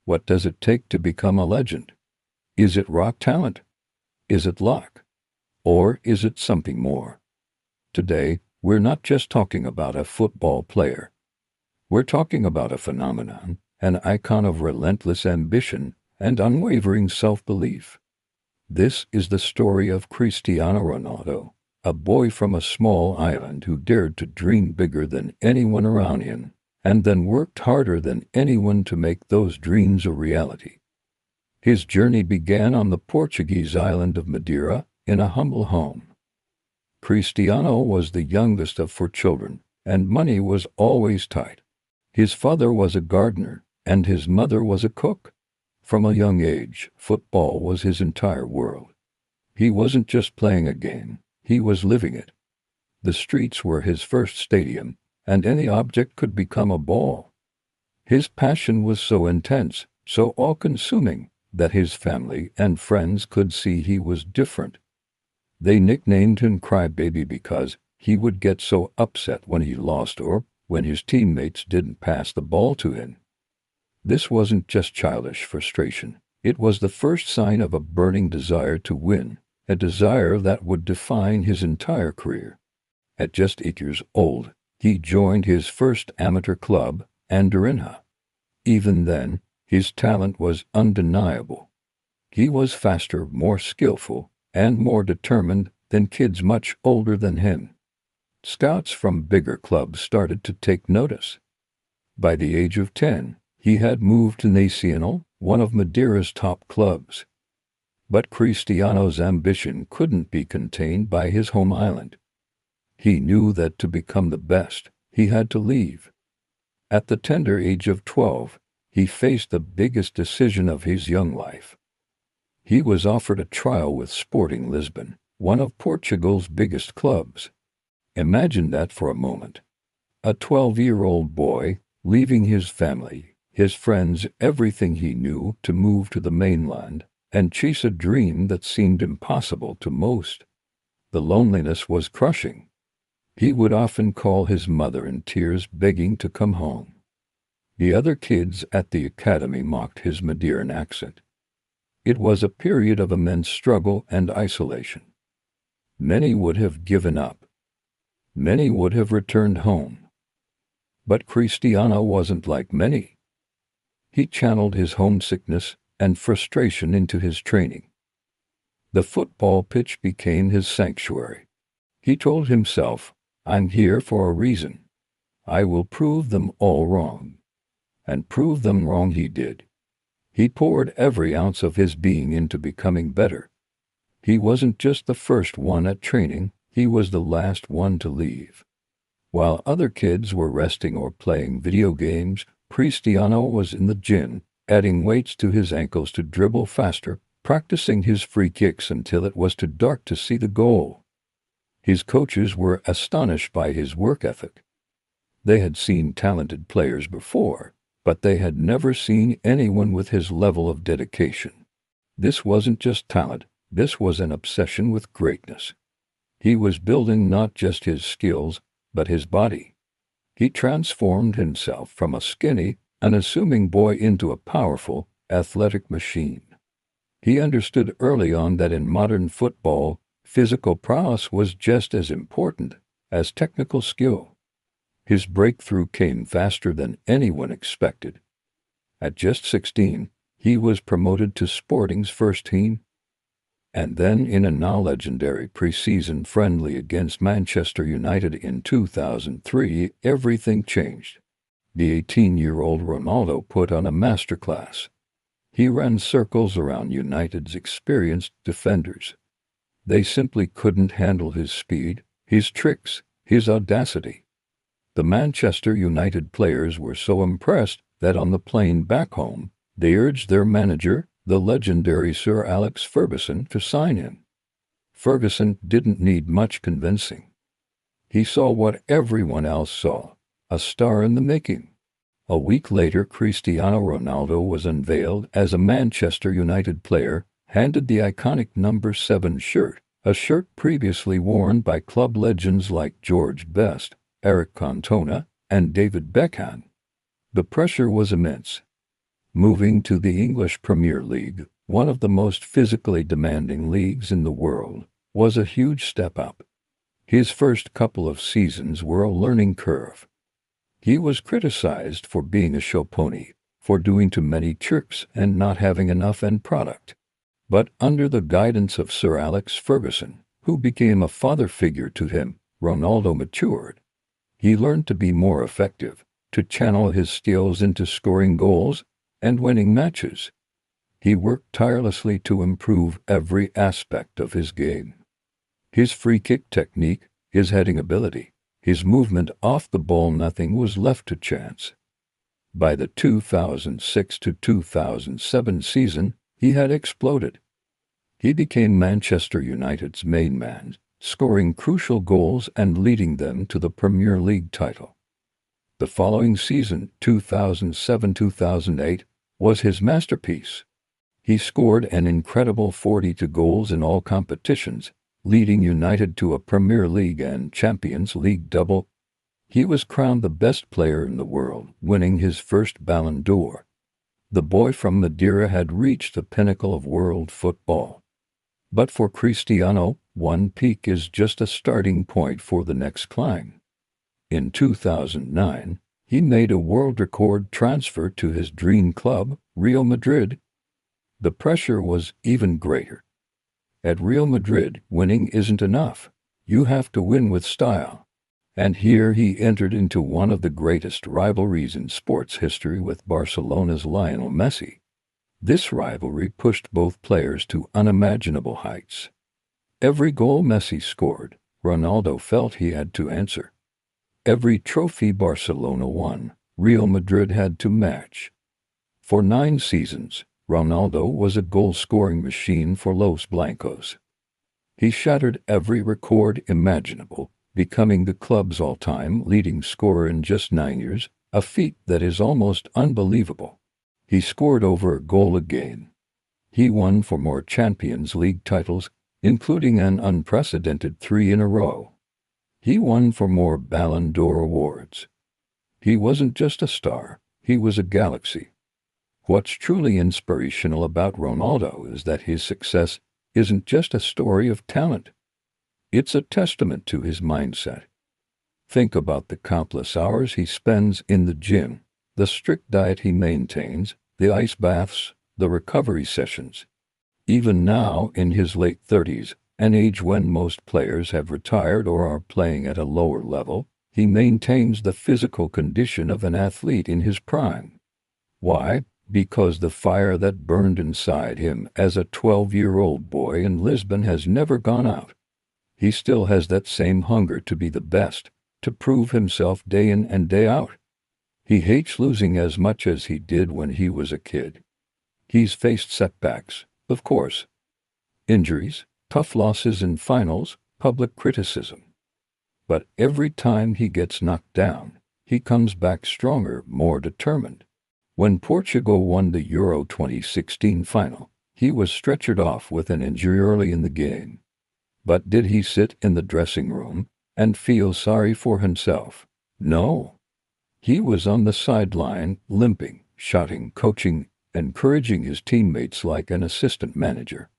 What does it take to become a legend? Is it raw talent? Is it luck? Or is it something more? Today, we're not just talking about a football player. We're talking about a phenomenon, an icon of relentless ambition and unwavering self-belief. This is the story of Cristiano Ronaldo, a boy from a small island who dared to dream bigger than anyone around him, and then worked harder than anyone to make those dreams a reality. His journey began on the Portuguese island of Madeira in a humble home. Cristiano was the youngest of 4 children, and money was always tight. His father was a gardener, and his mother was a cook. From a young age, football was his entire world. He wasn't just playing a game, he was living it. The streets were his first stadium, and any object could become a ball. His passion was so intense, so all-consuming, that his family and friends could see he was different. They nicknamed him Crybaby because he would get so upset when he lost or when his teammates didn't pass the ball to him. This wasn't just childish frustration. It was the first sign of a burning desire to win, a desire that would define his entire career. At just 8 years old, he joined his first amateur club, Madeira. Even then, his talent was undeniable. He was faster, more skillful, and more determined than kids much older than him. Scouts from bigger clubs started to take notice. By the age of 10, he had moved to Nacional, one of Madeira's top clubs. But Cristiano's ambition couldn't be contained by his home island. He knew that to become the best, he had to leave. At the tender age of 12, he faced the biggest decision of his young life. He was offered a trial with Sporting Lisbon, one of Portugal's biggest clubs. Imagine that for a moment. A 12-year-old boy, leaving his family, his friends, everything he knew to move to the mainland and chase a dream that seemed impossible to most. The loneliness was crushing. He would often call his mother in tears, begging to come home. The other kids at the academy mocked his Madeiran accent. It was a period of immense struggle and isolation. Many would have given up. Many would have returned home. But Cristiano wasn't like many. He channeled his homesickness and frustration into his training. The football pitch became his sanctuary. He told himself, "I'm here for a reason. I will prove them all wrong." And prove them wrong he did. He poured every ounce of his being into becoming better. He wasn't just the first one at training, he was the last one to leave. While other kids were resting or playing video games, Cristiano was in the gym, adding weights to his ankles to dribble faster, practicing his free kicks until it was too dark to see the goal. His coaches were astonished by his work ethic. They had seen talented players before, but they had never seen anyone with his level of dedication. This wasn't just talent, this was an obsession with greatness. He was building not just his skills, but his body. He transformed himself from a skinny, unassuming boy into a powerful, athletic machine. He understood early on that in modern football, physical prowess was just as important as technical skill. His breakthrough came faster than anyone expected. At just 16, he was promoted to Sporting's first team. And then in a now legendary preseason friendly against Manchester United in 2003, everything changed. The 18-year-old Ronaldo put on a masterclass. He ran circles around United's experienced defenders. They simply couldn't handle his speed, his tricks, his audacity. The Manchester United players were so impressed that on the plane back home, they urged their manager, the legendary Sir Alex Ferguson, to sign him. Ferguson didn't need much convincing. He saw what everyone else saw, a star in the making. A week later, Cristiano Ronaldo was unveiled as a Manchester United player, handed the iconic number 7 shirt, a shirt previously worn by club legends like George Best, Eric Cantona, and David Beckham. The pressure was immense. Moving to the English Premier League, one of the most physically demanding leagues in the world, was a huge step up. His first couple of seasons were a learning curve. He was criticized for being a show pony, for doing too many tricks and not having enough end product. But under the guidance of Sir Alex Ferguson, who became a father figure to him, Ronaldo matured. He learned to be more effective, to channel his skills into scoring goals and winning matches. He worked tirelessly to improve every aspect of his game. His free kick technique, his heading ability, his movement off the ball, nothing was left to chance. By the 2006 to 2007 season, he had exploded. He became Manchester United's main man, scoring crucial goals and leading them to the Premier League title. The following season, 2007-2008, was his masterpiece. He scored an incredible 42 goals in all competitions, leading United to a Premier League and Champions League double. He was crowned the best player in the world, winning his first Ballon d'Or. The boy from Madeira had reached the pinnacle of world football. But for Cristiano, one peak is just a starting point for the next climb. In 2009, he made a world record transfer to his dream club, Real Madrid. The pressure was even greater. At Real Madrid, winning isn't enough. You have to win with style. And here he entered into one of the greatest rivalries in sports history with Barcelona's Lionel Messi. This rivalry pushed both players to unimaginable heights. Every goal Messi scored, Ronaldo felt he had to answer. Every trophy Barcelona won, Real Madrid had to match. For 9 seasons, Ronaldo was a goal-scoring machine for Los Blancos. He shattered every record imaginable, becoming the club's all-time leading scorer in just 9 years, a feat that is almost unbelievable. He scored over a goal a game. He won 4 more Champions League titles, including an unprecedented 3 in a row. He won 4 more Ballon d'Or awards. He wasn't just a star, he was a galaxy. What's truly inspirational about Ronaldo is that his success isn't just a story of talent. It's a testament to his mindset. Think about the countless hours he spends in the gym, the strict diet he maintains, the ice baths, the recovery sessions. Even now, in his late 30s, an age when most players have retired or are playing at a lower level, he maintains the physical condition of an athlete in his prime. Why? Because the fire that burned inside him as a 12-year-old boy in Lisbon has never gone out. He still has that same hunger to be the best, to prove himself day in and day out. He hates losing as much as he did when he was a kid. He's faced setbacks, of course. Injuries, tough losses in finals, public criticism. But every time he gets knocked down, he comes back stronger, more determined. When Portugal won the Euro 2016 final, he was stretchered off with an injury early in the game. But did he sit in the dressing room and feel sorry for himself? No. He was on the sideline, limping, shouting, coaching, encouraging his teammates like an assistant manager.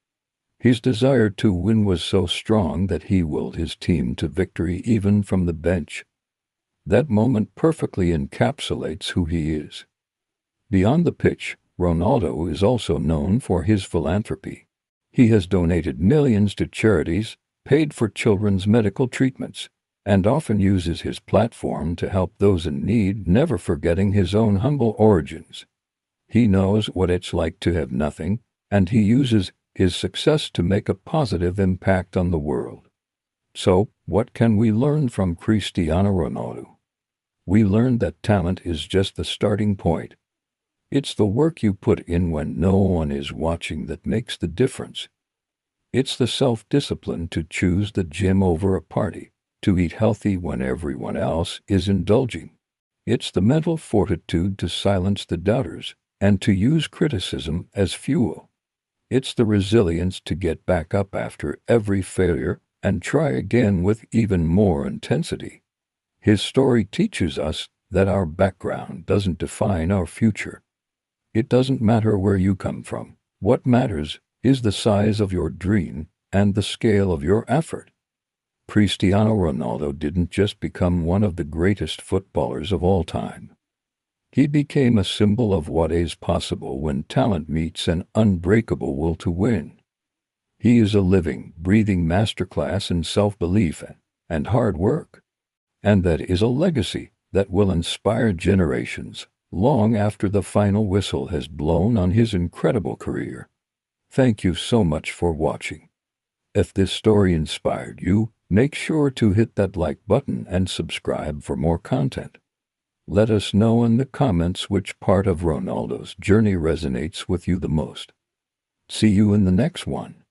His desire to win was so strong that he willed his team to victory even from the bench. That moment perfectly encapsulates who he is. Beyond the pitch, Ronaldo is also known for his philanthropy. He has donated millions to charities, paid for children's medical treatments, and often uses his platform to help those in need, never forgetting his own humble origins. He knows what it's like to have nothing, and he uses his success to make a positive impact on the world. So, what can we learn from Cristiano Ronaldo? We learn that talent is just the starting point. It's the work you put in when no one is watching that makes the difference. It's the self-discipline to choose the gym over a party, to eat healthy when everyone else is indulging. It's the mental fortitude to silence the doubters and to use criticism as fuel. It's the resilience to get back up after every failure and try again with even more intensity. His story teaches us that our background doesn't define our future. It doesn't matter where you come from. What matters is the size of your dream and the scale of your effort. Cristiano Ronaldo didn't just become one of the greatest footballers of all time. He became a symbol of what is possible when talent meets an unbreakable will to win. He is a living, breathing masterclass in self-belief and hard work. And that is a legacy that will inspire generations long after the final whistle has blown on his incredible career. Thank you so much for watching. If this story inspired you, make sure to hit that like button and subscribe for more content. Let us know in the comments which part of Ronaldo's journey resonates with you the most. See you in the next one.